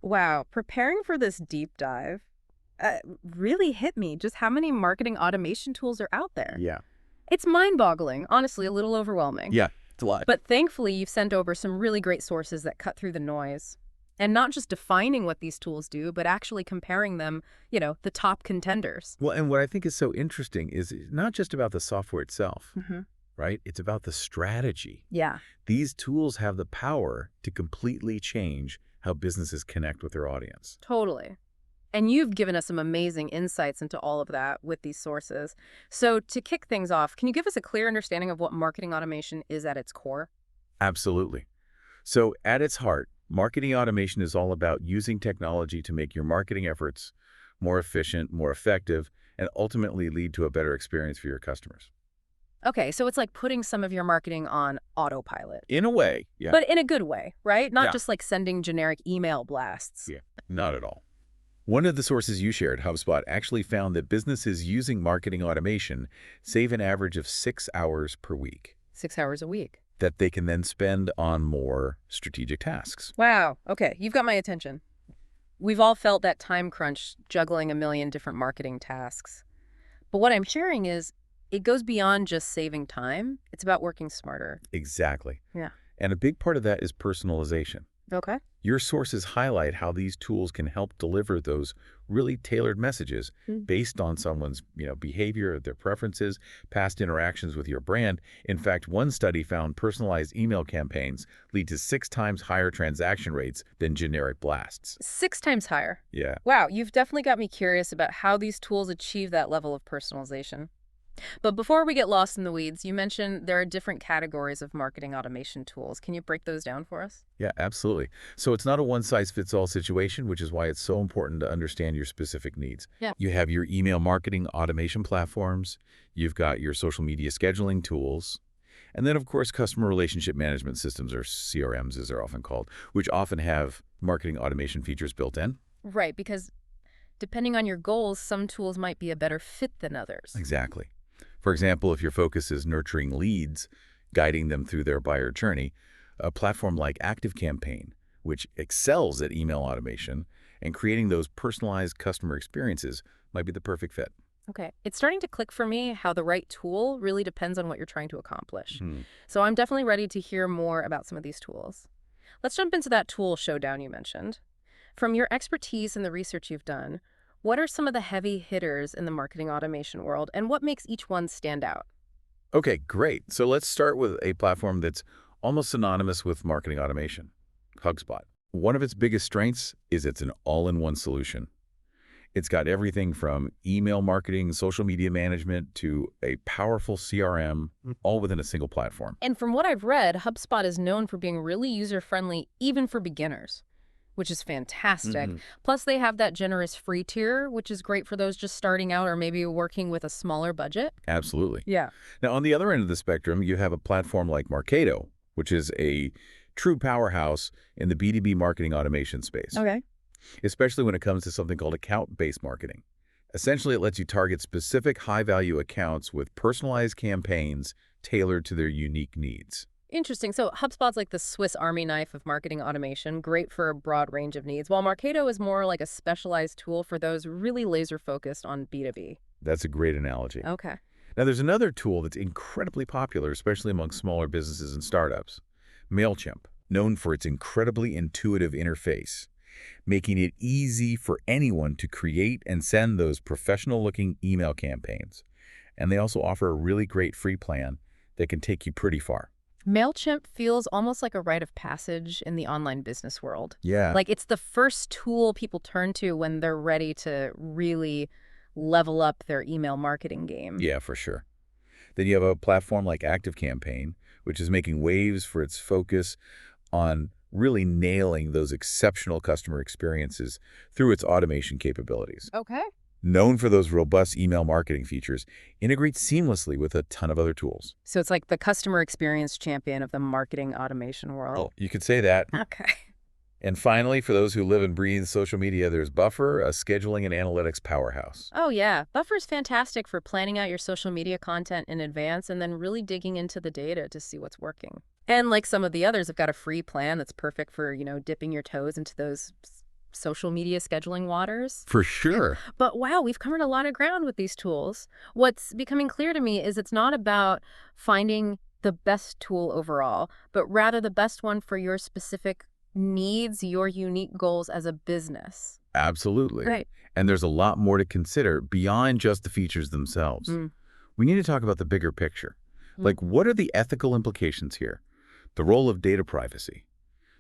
Wow, preparing for this deep dive really hit me just how many marketing automation tools are out there. Yeah. It's mind-boggling, honestly, a little overwhelming. Yeah, it's a lot. But thankfully, you've sent over some really great sources that cut through the noise. And not just defining what these tools do, but actually comparing them, the top contenders. Well, and what I think is so interesting is it's not just about the software itself, Hmm. right? It's about the strategy. Yeah, These tools have the power to completely change how businesses connect with their audience. totally. And you've given us some amazing insights into all of that with these sources. So to kick things off, can you give us a clear understanding of what marketing automation is at its core? Absolutely. So at its heart, marketing automation is all about using technology to make your marketing efforts more efficient, more effective, and ultimately lead to a better experience for your customers. Okay, so it's like putting some of your marketing on autopilot, In a way, yeah. but in a good way, right? Not Yeah. just like sending generic email blasts. Yeah, not at all. One of the sources you shared, HubSpot, actually found that businesses using marketing automation save an average of 6 hours per week 6 hours a week. that they can then spend on more strategic tasks. Wow. Okay, you've got my attention. We've all felt that time crunch juggling a million different marketing tasks. But what I'm hearing is it goes beyond just saving time. It's about working smarter. Exactly. Yeah. And a big part of that is personalization. Okay. Your sources highlight how these tools can help deliver those really tailored messages Mm. based on someone's, behavior, their preferences, past interactions with your brand. In fact, one study found personalized email campaigns lead to 6 times higher transaction rates than generic blasts. 6 times higher. Yeah. Wow, you've definitely got me curious about how these tools achieve that level of personalization. But before we get lost in the weeds, you mentioned there are different categories of marketing automation tools. Can you break those down for us? Yeah, absolutely. So it's not a one-size-fits-all situation, which is why it's so important to understand your specific needs. Yeah. You have your email marketing automation platforms, you've got your social media scheduling tools, and then, of course, customer relationship management systems, or CRMs as they're often called, which often have marketing automation features built in. Right, because depending on your goals, some tools might be a better fit than others. Exactly. For example, if your focus is nurturing leads, guiding them through their buyer journey, a platform like ActiveCampaign, which excels at email automation and creating those personalized customer experiences, might be the perfect fit. Okay, it's starting to click for me how the right tool really depends on what you're trying to accomplish. Hmm. So I'm definitely ready to hear more about some of these tools. Let's jump into that tool showdown you mentioned. From your expertise and the research you've done, what are some of the heavy hitters in the marketing automation world, and what makes each one stand out? Okay, great. So let's start with a platform that's almost synonymous with marketing automation, HubSpot. One of its biggest strengths is it's an all-in-one solution. It's got everything from email marketing, social media management, to a powerful CRM, all within a single platform. And from what I've read, HubSpot is known for being really user-friendly even for beginners, which is fantastic. Mhm. Plus, they have that generous free tier, which is great for those just starting out or maybe working with a smaller budget. Absolutely. Yeah. Now, on the other end of the spectrum, you have a platform like Marketo, which is a true powerhouse in the B2B marketing automation space, Okay. especially when it comes to something called account-based marketing. Essentially, it lets you target specific high-value accounts with personalized campaigns tailored to their unique needs. Interesting. So HubSpot's like the Swiss Army knife of marketing automation, great for a broad range of needs, while Marketo is more like a specialized tool for those really laser-focused on B2B. That's a great analogy. Okay. Now, there's another tool that's incredibly popular, especially among smaller businesses and startups, MailChimp, known for its incredibly intuitive interface, making it easy for anyone to create and send those professional-looking email campaigns. And they also offer a really great free plan that can take you pretty far. MailChimp feels almost like a rite of passage in the online business world. Yeah. Like it's the first tool people turn to when they're ready to really level up their email marketing game. Yeah, for sure. Then you have a platform like ActiveCampaign, which is making waves for its focus on really nailing those exceptional customer experiences through its automation capabilities. Okay. Known for those robust email marketing features, integrates seamlessly with a ton of other tools. So it's like the customer experience champion of the marketing automation world. Oh, you could say that. Okay. And finally, for those who live and breathe social media, there's Buffer, a scheduling and analytics powerhouse. Oh, yeah. Buffer's fantastic for planning out your social media content in advance and then really digging into the data to see what's working. And like some of the others, I've got a free plan that's perfect for, dipping your toes into those social media scheduling waters. For sure. But wow, we've covered a lot of ground with these tools. What's becoming clear to me is it's not about finding the best tool overall, but rather the best one for your specific needs, your unique goals as a business. Absolutely. Right. And there's a lot more to consider beyond just the features themselves. Mm. We need to talk about the bigger picture. Mm. Like, what are the ethical implications here? The role of data privacy,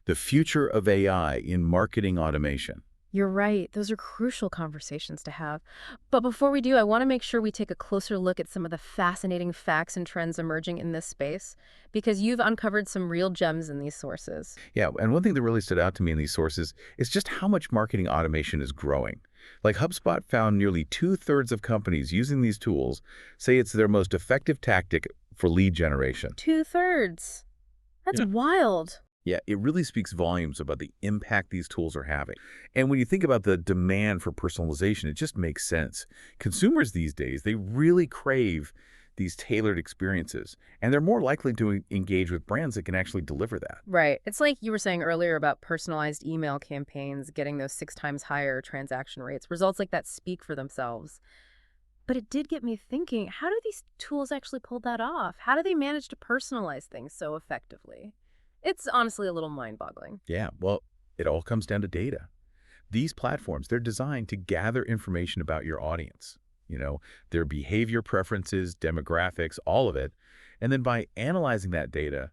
the future of AI in marketing automation. You're right. Those are crucial conversations to have. But before we do, I want to make sure we take a closer look at some of the fascinating facts and trends emerging in this space, because you've uncovered some real gems in these sources. Yeah, and one thing that really stood out to me in these sources is just how much marketing automation is growing. Like HubSpot found nearly 2/3 of companies using these tools say it's their most effective tactic for lead generation. 2/3. That's Yeah. wild. Yeah, it really speaks volumes about the impact these tools are having. And when you think about the demand for personalization, it just makes sense. Consumers these days, they really crave these tailored experiences, and they're more likely to engage with brands that can actually deliver that. Right. It's like you were saying earlier about personalized email campaigns getting those 6 times higher transaction rates. Results like that speak for themselves. But it did get me thinking, how do these tools actually pull that off? How do they manage to personalize things so effectively? It's honestly a little mind-boggling. Yeah, well, it all comes down to data. These platforms, they're designed to gather information about your audience, their behavior preferences, demographics, all of it. And then by analyzing that data,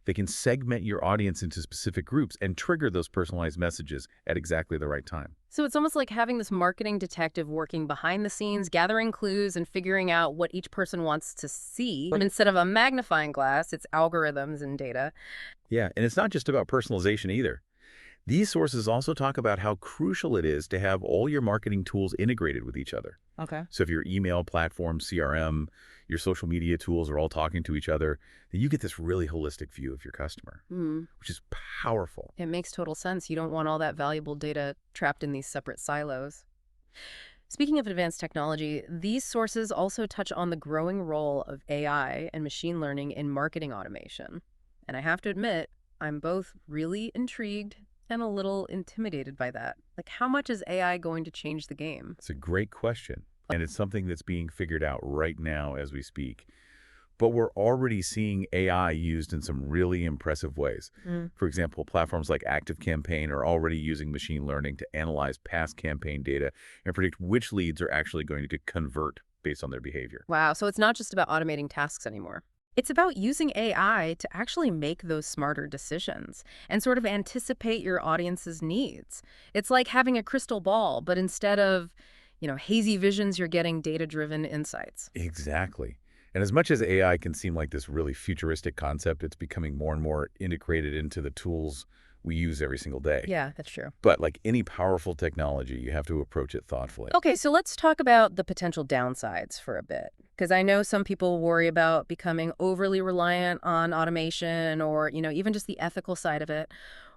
they can segment your audience into specific groups and trigger those personalized messages at exactly the right time. So it's almost like having this marketing detective working behind the scenes, gathering clues and figuring out what each person wants to see. And instead of a magnifying glass, it's algorithms and data. Yeah, and it's not just about personalization either. These sources also talk about how crucial it is to have all your marketing tools integrated with each other. Okay. So if your email platform, CRM, your social media tools are all talking to each other, then you get this really holistic view of your customer, which is powerful. It makes total sense. You don't want all that valuable data trapped in these separate silos. Speaking of advanced technology, these sources also touch on the growing role of AI and machine learning in marketing automation. And I have to admit, I'm both really intrigued and a little intimidated by that. Like, how much is AI going to change the game? It's a great question, and it's something that's being figured out right now as we speak. But we're already seeing AI used in some really impressive ways. For example, platforms like ActiveCampaign are already using machine learning to analyze past campaign data and predict which leads are actually going to convert based on their behavior. Wow, so it's not just about automating tasks anymore. It's about using AI to actually make those smarter decisions and sort of anticipate your audience's needs. It's like having a crystal ball, but instead of, hazy visions, you're getting data-driven insights. Exactly. And as much as AI can seem like this really futuristic concept, it's becoming more and more integrated into the tools we use every single day. Yeah, that's true. But like any powerful technology, you have to approach it thoughtfully. Okay, so let's talk about the potential downsides for a bit, because I know some people worry about becoming overly reliant on automation or, even just the ethical side of it.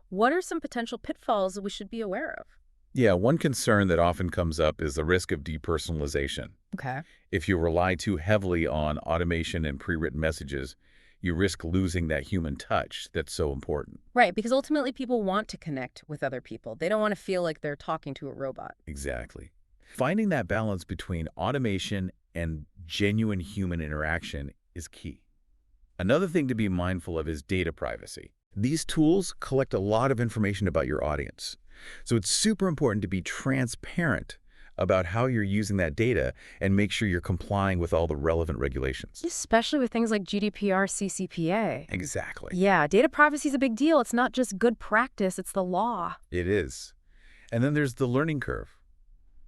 What are some potential pitfalls that we should be aware of? Yeah, one concern that often comes up is the risk of depersonalization. Okay. If you rely too heavily on automation and pre-written messages, you risk losing that human touch that's so important. Right, because ultimately people want to connect with other people. They don't want to feel like they're talking to a robot. Exactly. Finding that balance between automation and genuine human interaction is key. Another thing to be mindful of is data privacy. These tools collect a lot of information about your audience. So it's super important to be transparent about how you're using that data and make sure you're complying with all the relevant regulations. Especially with things like GDPR, CCPA. Exactly. Yeah, data privacy is a big deal. It's not just good practice, it's the law. It is. And then there's the learning curve.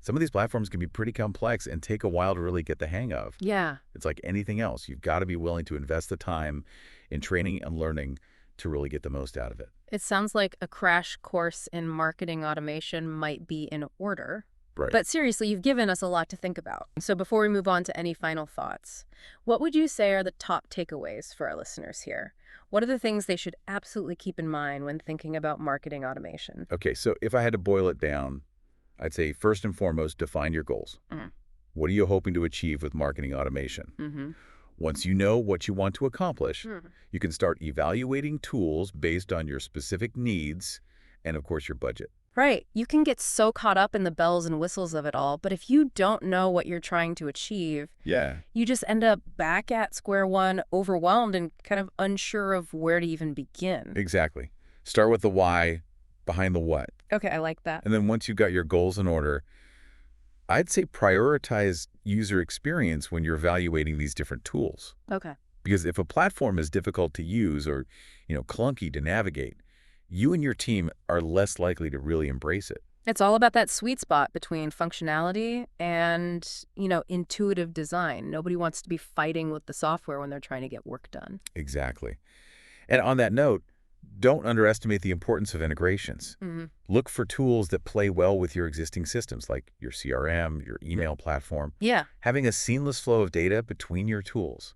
Some of these platforms can be pretty complex and take a while to really get the hang of. Yeah. It's like anything else. You've got to be willing to invest the time in training and learning to really get the most out of it. It sounds like a crash course in marketing automation might be in order. Right. But seriously, you've given us a lot to think about. So before we move on to any final thoughts, what would you say are the top takeaways for our listeners here? What are the things they should absolutely keep in mind when thinking about marketing automation? Okay, so if I had to boil it down, I'd say first and foremost, define your goals. What are you hoping to achieve with marketing automation? Once you know what you want to accomplish, you can start evaluating tools based on your specific needs and, of course, your budget. Right. You can get so caught up in the bells and whistles of it all, but if you don't know what you're trying to achieve, Yeah, you just end up back at square one, overwhelmed and kind of unsure of where to even begin. exactly. Start with the why behind the what. Okay, I like that. And then once you've got your goals in order, I'd say prioritize user experience when you're evaluating these different tools. Okay. Because if a platform is difficult to use or, clunky to navigate, you and your team are less likely to really embrace it. It's all about that sweet spot between functionality and, intuitive design. Nobody wants to be fighting with the software when they're trying to get work done. Exactly. And on that note, don't underestimate the importance of integrations. Hmm. Look for tools that play well with your existing systems, like your CRM, your email platform. Yeah. Having a seamless flow of data between your tools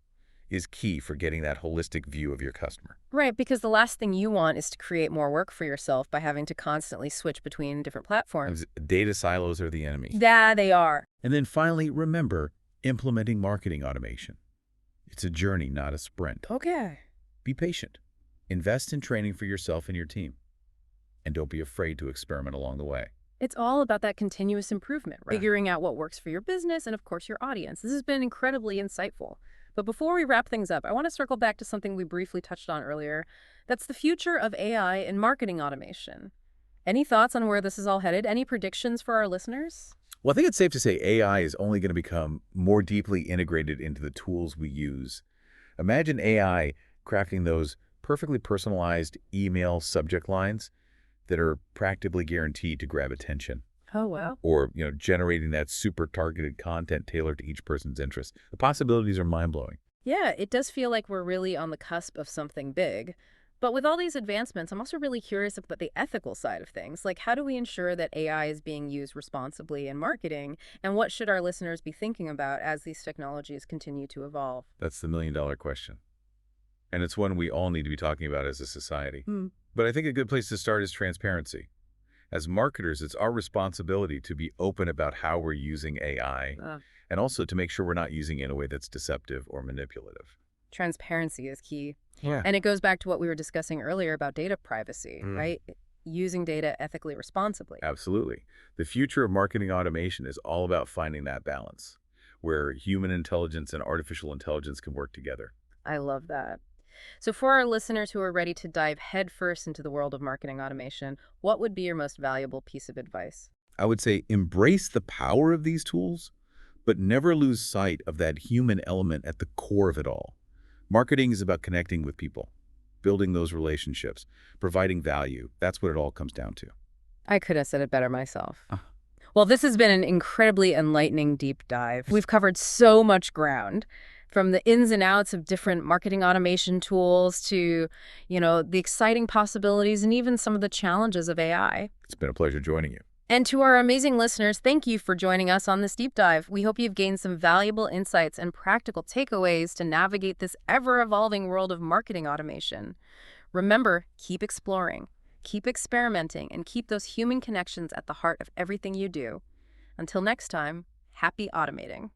is key for getting that holistic view of your customer. Right, because the last thing you want is to create more work for yourself by having to constantly switch between different platforms. Data silos are the enemy. Yeah, they are. And then finally, remember implementing marketing automation. It's a journey, not a sprint. Okay. Be patient. Invest in training for yourself and your team. And don't be afraid to experiment along the way. It's all about that continuous improvement, right? Figuring out what works for your business and, of course, your audience. This has been incredibly insightful. But before we wrap things up, I want to circle back to something we briefly touched on earlier. That's the future of AI in marketing automation. Any thoughts on where this is all headed? Any predictions for our listeners? Well, I think it's safe to say AI is only going to become more deeply integrated into the tools we use. Imagine AI crafting those perfectly personalized email subject lines that are practically guaranteed to grab attention. Oh, wow. Or, generating that super targeted content tailored to each person's interests. The possibilities are mind-blowing. Yeah, it does feel like we're really on the cusp of something big. But with all these advancements, I'm also really curious about the ethical side of things. Like, how do we ensure that AI is being used responsibly in marketing? And what should our listeners be thinking about as these technologies continue to evolve? That's the million-dollar question. And it's one we all need to be talking about as a society. Hmm. But I think a good place to start is transparency. As marketers, it's our responsibility to be open about how we're using AI and also to make sure we're not using it in a way that's deceptive or manipulative. Transparency is key. Yeah. And it goes back to what we were discussing earlier about data privacy, right? Using data ethically responsibly. Absolutely. The future of marketing automation is all about finding that balance where human intelligence and artificial intelligence can work together. I love that. So for our listeners who are ready to dive headfirst into the world of marketing automation, what would be your most valuable piece of advice? I would say embrace the power of these tools, but never lose sight of that human element at the core of it all. Marketing is about connecting with people, building those relationships, providing value. That's what it all comes down to. I could have said it better myself. Well, this has been an incredibly enlightening deep dive. We've covered so much ground, from the ins and outs of different marketing automation tools to, the exciting possibilities and even some of the challenges of AI. It's been a pleasure joining you. And to our amazing listeners, thank you for joining us on this deep dive. We hope you've gained some valuable insights and practical takeaways to navigate this ever-evolving world of marketing automation. Remember, keep exploring, keep experimenting, and keep those human connections at the heart of everything you do. Until next time, happy automating.